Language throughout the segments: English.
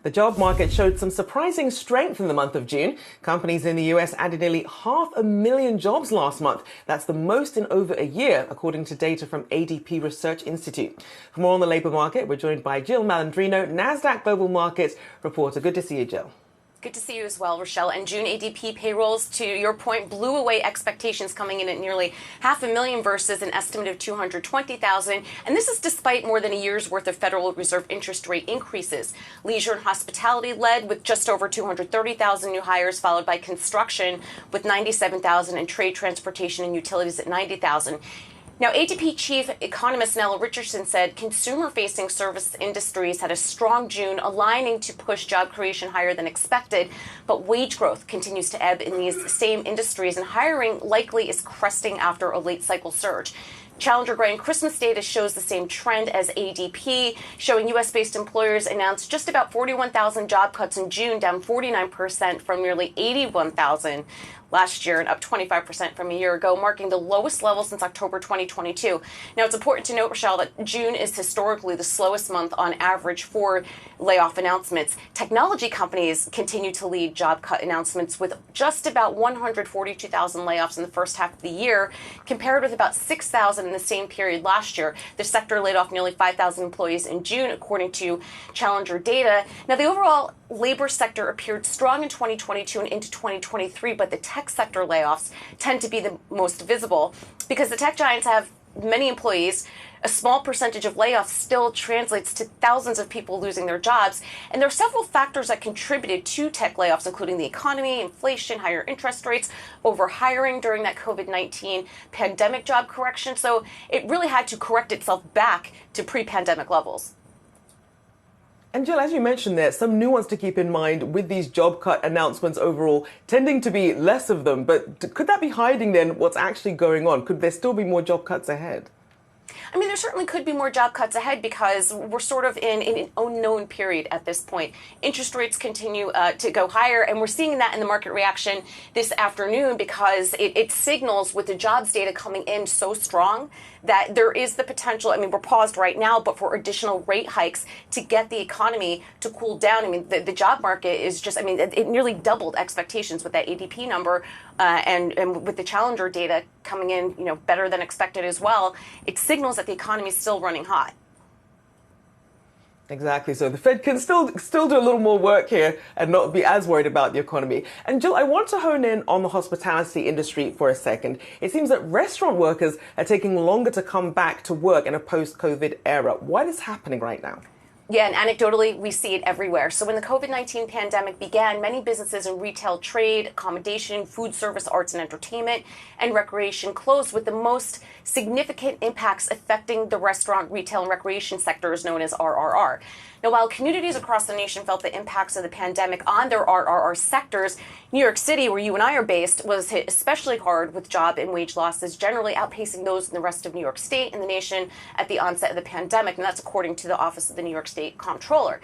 The job market showed some surprising strength in the month of June. Companies in the US added nearly 500,000 jobs last month. That's the most in over a year, according to data from ADP Research Institute. For more on the labour market, we're joined by Jill Malandrino, Nasdaq Global Markets reporter. Good to see you, Jill. Good to see you as well, Rachelle. And June ADP payrolls, to your point, blew away expectations, coming in at nearly 500,000 versus an estimate of 220,000. And this is despite more than a year's worth of Federal Reserve interest rate increases. Leisure and hospitality led with just over 230,000 new hires, followed by construction with 97,000 and trade, transportation, and utilities at 90,000. Now, ADP chief economist Nella Richardson said consumer-facing service industries had a strong June, aligning to push job creation higher than expected. But wage growth continues to ebb in these same industries, and hiring likely is cresting after a late cycle surge. Challenger Gray and Christmas data shows the same trend as ADP, showing U.S.-based employers announced just about 41,000 job cuts in June, down 49% from nearly 81,000 last year and up 25% from a year ago, marking the lowest level since October 2022. Now, it's important to note, Rachelle, that June is historically the slowest month on average for layoff announcements. Technology companies continue to lead job cut announcements with just about 142,000 layoffs in the first half of the year, compared with about 6,000 in the same period last year. The sector laid off nearly 5,000 employees in June, according to Challenger data. Now, the overall labor sector appeared strong in 2022 and into 2023, but the tech sector layoffs tend to be the most visible because the tech giants have many employees. A small percentage of layoffs still translates to thousands of people losing their jobs. And there are several factors that contributed to tech layoffs, including the economy, inflation, higher interest rates, overhiring during that COVID-19 pandemic job correction. So it really had to correct itself back to pre-pandemic levels. And Jill, as you mentioned there, some nuance to keep in mind with these job cut announcements overall tending to be less of them. But could that be hiding then what's actually going on? Could there still be more job cuts ahead? I mean, there certainly could be more job cuts ahead because we're sort of in an unknown period at this point. Interest rates continue to go higher, and we're seeing that in the market reaction this afternoon because it signals with the jobs data coming in so strong that there is the potential. I mean, we're paused right now, but for additional rate hikes to get the economy to cool down. I mean, the job market is just, I mean, it nearly doubled expectations with that ADP number and with the Challenger data coming in, better than expected as well. It signals that the economy is still running hot. Exactly. So the Fed can still do a little more work here and not be as worried about the economy. And Jill, I want to hone in on the hospitality industry for a second. It seems that restaurant workers are taking longer to come back to work in a post-COVID era. Why is this happening right now? Yeah, and anecdotally, we see it everywhere. So when the COVID-19 pandemic began, many businesses in retail, trade, accommodation, food service, arts and entertainment, and recreation closed, with the most significant impacts affecting the restaurant, retail, and recreation sectors known as RRR. Now, while communities across the nation felt the impacts of the pandemic on their RRR sectors, New York City, where you and I are based, was hit especially hard with job and wage losses, generally outpacing those in the rest of New York State and the nation at the onset of the pandemic, and that's according to the Office of the New York State Comptroller.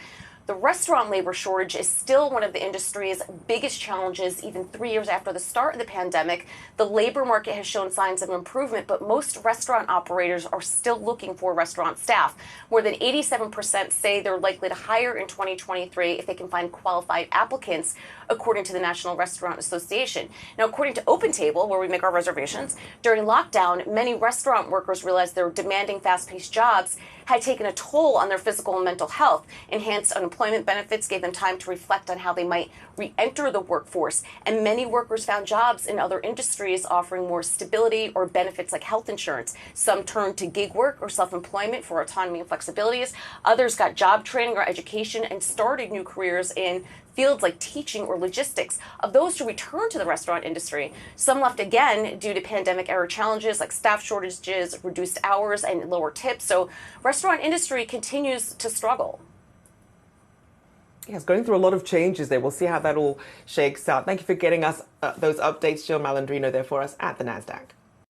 The restaurant labor shortage is still one of the industry's biggest challenges, even 3 years after the start of the pandemic. The labor market has shown signs of improvement, but most restaurant operators are still looking for restaurant staff. More than 87% say they're likely to hire in 2023 if they can find qualified applicants, according to the National Restaurant Association. Now, according to OpenTable, where we make our reservations, during lockdown, many restaurant workers realized their demanding, fast-paced jobs had taken a toll on their physical and mental health. Enhanced unemployment benefits gave them time to reflect on how they might re-enter the workforce, and many workers found jobs in other industries offering more stability or benefits like health insurance. Some turned to gig work or self-employment for autonomy and flexibilities. Others got job training or education and started new careers in fields like teaching or logistics. Of those who returned to the restaurant industry, some left again due to pandemic-era challenges like staff shortages, reduced hours, and lower tips. So restaurant industry continues to struggle. Yes, going through a lot of changes there. We'll see how that all shakes out. Thank you for getting us those updates, Jill Malandrino, there for us at the Nasdaq.